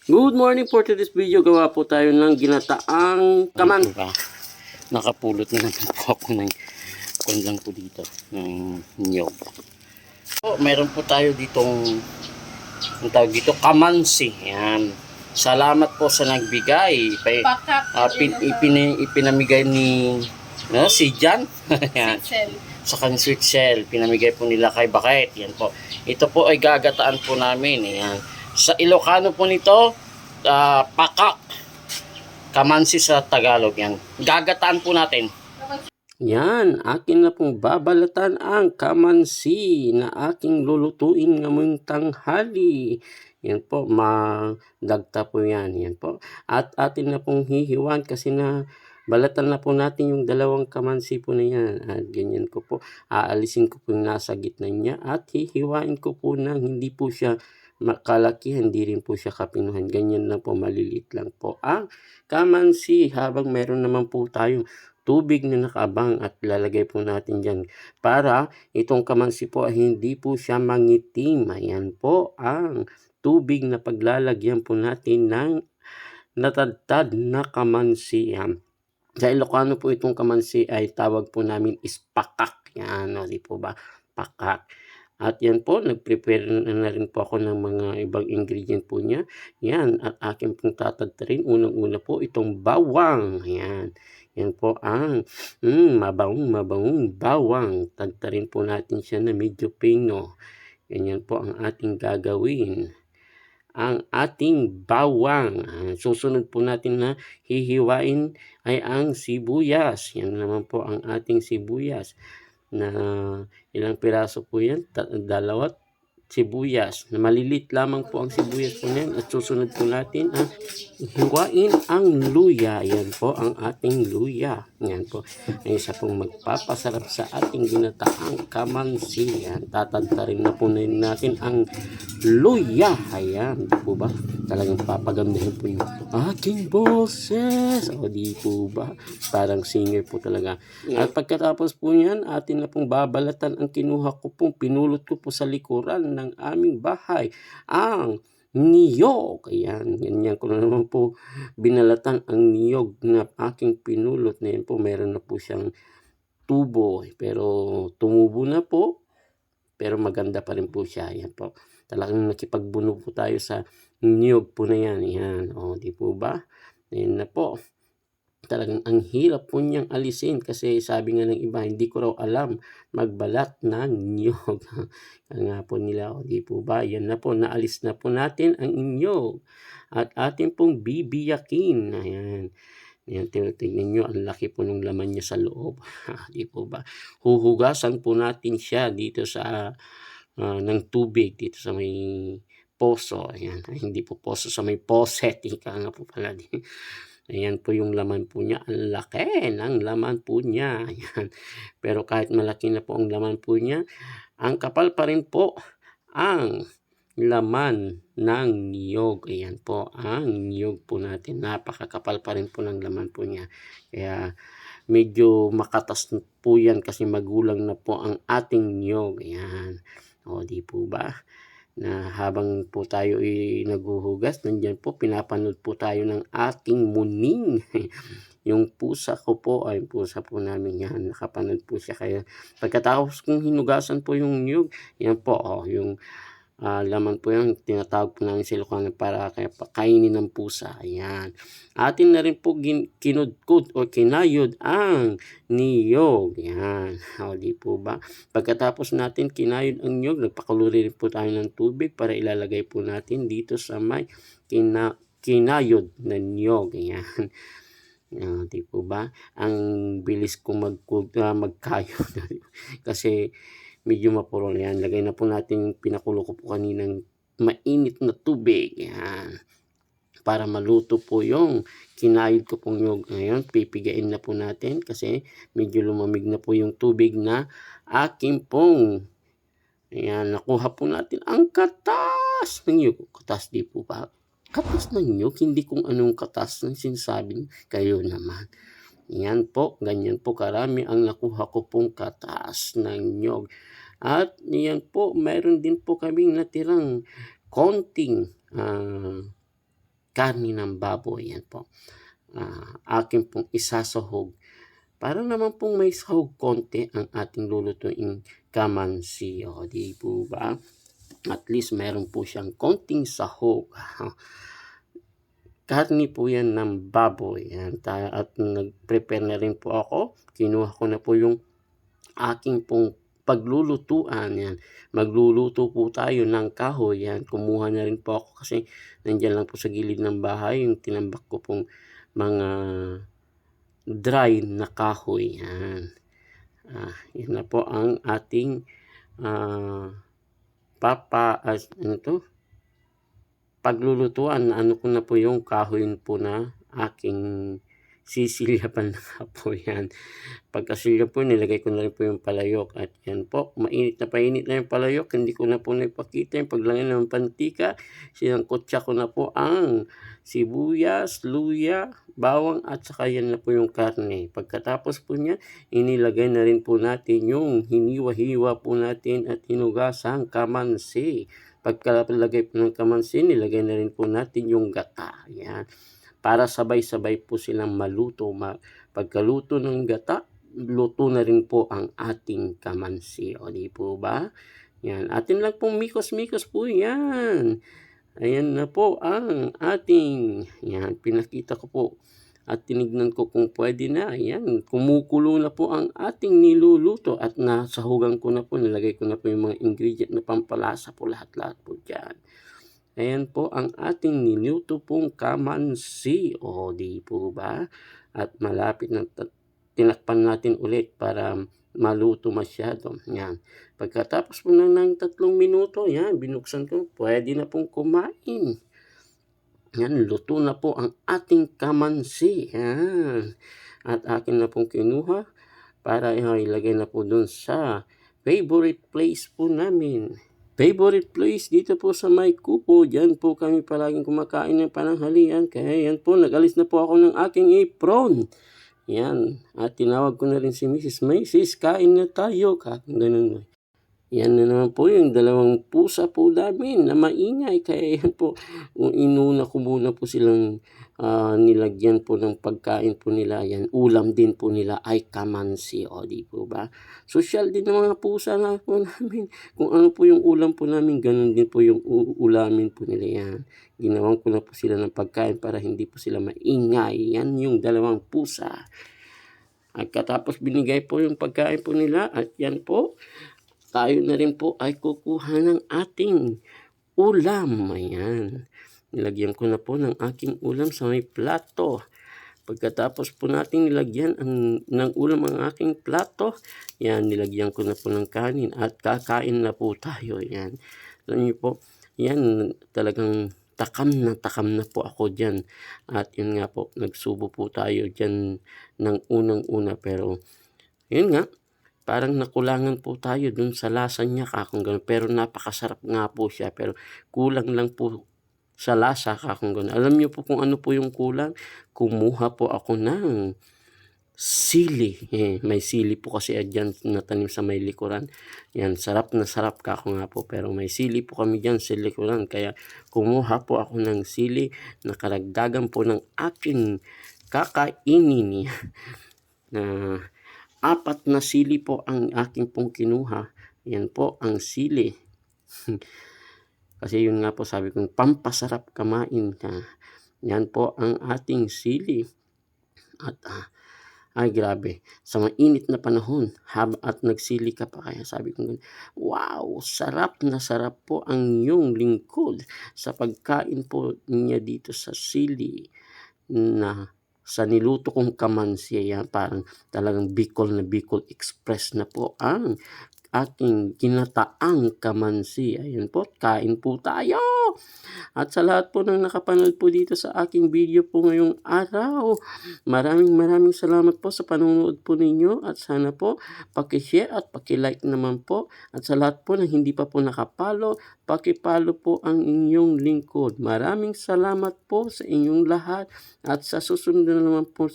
Good morning for today's video. Gawa po tayo ng ginataang kaman. Nakapulot na naman po ako ng kung lang po dito ng niyog. So, meron po tayo ditong ang tawag dito, kamansi. Yan. Salamat po sa nagbigay. Ipinamigay ni si Jan. Yan. Sa kanyang sweet shell. Pinamigay po nila kay Bakit. Yan po. Ito po ay gagataan po namin. Yan. Sa Ilocano po nito, pakak. Kamansi sa Tagalog yan. Gagataan po natin. Yan, akin na pong babalatan ang kamansi na aking lulutuin ngayong tanghali. Yan po, madagta po yan. Yan po. At atin na pong hihiwan kasi na balatan na po natin yung dalawang kamansi po na yan. At ganyan ko po. Aalisin ko po yung nasa gitna niya at hihiwain ko po na hindi po siya kalaki, hindi rin po siya kapinuhan. Ganyan lang po, maliliit lang po ang kamansi. Habang meron naman po tayong tubig na nakaabang at lalagay po natin dyan para itong kamansi po ay hindi po siya mangitim. Ayan po ang tubig na paglalagyan po natin ng natadtad na kamansi. Sa Ilocano po itong kamansi ay tawag po namin is pakak. Yan, no, di po ba? Pakak. At yan po, nag-prepare na rin po ako ng mga ibang ingredient po niya. Yan, at akin pong tatadtarin. Unang-una po itong bawang. Yan. Yan po ang mabangong bawang. Tadtarin po natin siya na medyo pino. Ganyan po ang ating gagawin. Ang ating bawang. Susunod po natin na hihiwain ay ang sibuyas. Yan naman po ang ating sibuyas. Na ilang piraso po yan? Dalawat sibuyas. Na malilit lamang po ang sibuyas po yan. At susunod po natin ang hiwain ang luya. Yan po ang ating luya. Yan po. Ay isa pong magpapasarap sa ating ginataang kamansi. Yan. Tatantarin na po natin ang luya. Ayan. Di po ba? Talagang papagandahin po yung aking boses. O di po ba? Parang singer po talaga. At pagkatapos po yan, atin na pong babalatan ang kinuha ko pong pinulot ko po sa likuran ng aming bahay. Ang niyog. Ayan, ganyan ko na naman po binalatan ang niyog na aking pinulot. Na yan po, meron na po siyang tubo. Pero tumubo na po. Pero maganda pa rin po siya. Ayan po. Talagang nakipagbuno po tayo sa niyog po na yan. Ayan. O, di po ba? Ayan na po. Talagang ang hirap po niyang alisin kasi sabi nga ng iba, hindi ko raw alam magbalat ng niyog. Nga po nila, o di po ba? Yan na po, naalis na po natin ang inyog. At atin pong bibiyakin. Ayan. Ayan, tingnan nyo, ang laki po ng laman niya sa loob. Di po ba? Huhugasan po natin siya dito sa ng tubig, dito sa may poso. Ayan, hindi po poso, sa may poset. Ika nga po pala. Ayan po yung laman po niya. Ang laki ng laman po niya. Ayan. Pero kahit malaki na po ang laman po niya, ang kapal pa rin po ang laman ng niyog. Ayan po ang niyog po natin. Napakakapal pa rin po ng laman po niya. Kaya medyo makatas po yan kasi magulang na po ang ating niyog. Ayan. O di po ba? Na habang po tayo ay naghuhugas, nandiyan po pinapanood po tayo ng ating muning. Yung pusa ko po ay pusa po namin yan, nakapanood po siya. Kaya pagkatapos kong hinugasan po yung niyog, yan po yung laman po yan, tinatawag po namin sa Ilocano para kainin ng pusa. Ayan. Atin na rin po kinudkod o kinayod ang niyog. Ayan. O di po ba? Pagkatapos natin kinayod ang niyog, nagpakuluri rin po tayo ng tubig para ilalagay po natin dito sa may kinayod na niyog. Ayan. Di po ba? Ang bilis ko magkayod kasi medyo mapuro na yan. Lagay na po natin yung pinakulo ko po kaninang mainit na tubig. Yan. Para maluto po yung kinayod ko pong nyog. Ngayon, pipigain na po natin kasi medyo lumamig na po yung tubig na aking pong nakuha po natin ang katas ng nyog. Katas di po ba? Katas ng nyog, hindi kung anong katas ng sinasabing kayo naman. Yan po, ganyan po karami ang nakuha ko pong katas ng nyog. At yan po, mayroon din po kaming natirang konting karne ng baboy. Yan po. Akin pong isasahog. Para naman pong may sahog konti ang ating lulutuing kamansi. O, di po ba? At least meron po siyang konting sahog. Karne po yan ng baboy. Yan, at nag-prepare na rin po ako. Kinuha ko na po yung aking pong paglulutuan. Yan. Magluluto po tayo ng kahoy. Yan. Kumuha na rin po ako kasi nandyan lang po sa gilid ng bahay yung tinambak ko pong mga dry na kahoy. Yan. Yan na po ang ating paglulutuan. Ano ko na po yung kahoy po na aking sisilyapan na po yan. Pagkasilya po, nilagay ko na rin po yung palayok. At yan po, mainit na yung palayok. Hindi ko na po naipakita yung paglagay ng pantika. Sinangkotsa ko na po ang sibuyas, luya, bawang at saka yan na po yung karne. Pagkatapos po niya, inilagay na rin po natin yung hiniwa-hiwa po natin at hinugasang kamansi. Pagkalagay po ng kamansi, nilagay na rin po natin yung gata. Yan. Para sabay-sabay po silang maluto. Pagkaluto ng gata, luto na rin po ang ating kamansi. O di po ba? Yan. Atin lang pong mikos-mikos po yan. Ayan na po ang ating, yan, pinakita ko po. At tinignan ko kung pwede na. Ayan, kumukulo na po ang ating niluluto. At nasahugan ko na po, nilagay ko na po yung mga ingredient na pampalasa po, lahat-lahat po dyan. Ayan po ang ating niluto pong kamansi. O, di po ba? At malapit na tinakpan natin ulit para maluto masyado. Yan. Pagkatapos po ng 3 minuto, yan, binuksan ko, pwede na pong kumain. Yan, luto na po ang ating kamansi. Yan. At akin na pong kinuha para ilagay na po dun sa favorite place po namin. Favorite place dito po sa May Kupo. Diyan po kami palaging kumakain ng pananghalian. Kaya yan po, nag-alis na po ako ng aking apron. Yan. At tinawag ko na rin si Mrs. Macy's. Kain na tayo. Kakang ganun. Yan na naman po yung 2 pusa po namin na maingay. Kaya yan po, inuna ko muna po silang nilagyan po ng pagkain po nila. Yan, ulam din po nila ay kamansi. O, di po ba? Social din ng mga pusa na po namin. Kung ano po yung ulam po namin, ganun din po yung ulamin po nila yan. Ginawan ko na po sila ng pagkain para hindi po sila maingay. Yan yung 2 pusa. At katapos binigay po yung pagkain po nila. At yan po, tayo na rin po ay kukuha ng ating ulam. Ayan. Nilagyan ko na po ng aking ulam sa may plato. Pagkatapos po natin nilagyan ng ulam ang aking plato, yan, nilagyan ko na po ng kanin at kakain na po tayo. Yan. Alam niyo po, yan, talagang takam na po ako dyan. At yun nga po, nagsubo po tayo dyan ng unang-una. Pero, yun nga, parang nakulangan po tayo dun sa lasa niya kakong gano'n. Pero napakasarap nga po siya. Pero kulang lang po sa lasa kakong gano'n. Alam niyo po kung ano po yung kulang? Kumuha po ako ng sili. May sili po kasi dyan na tanim sa may likuran. Yan, sarap na sarap kako nga po. Pero may sili po kami dyan sa likuran. Kaya kumuha po ako ng sili na karagdagan po ng aking kakainin. Na 4 na sili po ang aking pong kinuha. Yan po ang sili. Kasi yun nga po sabi kong pampasarap kamain ka. Yan po ang ating sili. At ay grabe, sa mainit na panahon at nagsili ka pa, kaya sabi ko, wow, sarap na sarap po ang iyong lingkod sa pagkain po niya dito sa sili na sa niluto kong kamansi. Yan, parang talagang Bicol na Bicol Express na po ang ating ginataang kamansi. Ayun po, kain po tayo. At sa lahat po ng nakapanood po dito sa aking video po ngayong araw, maraming salamat po sa panonood po ninyo at sana po paki-share at paki-like naman po. At sa lahat po na hindi pa po nakapalo, paki-follow po ang inyong lingkod. Maraming salamat po sa inyong lahat at sa susunod na naman po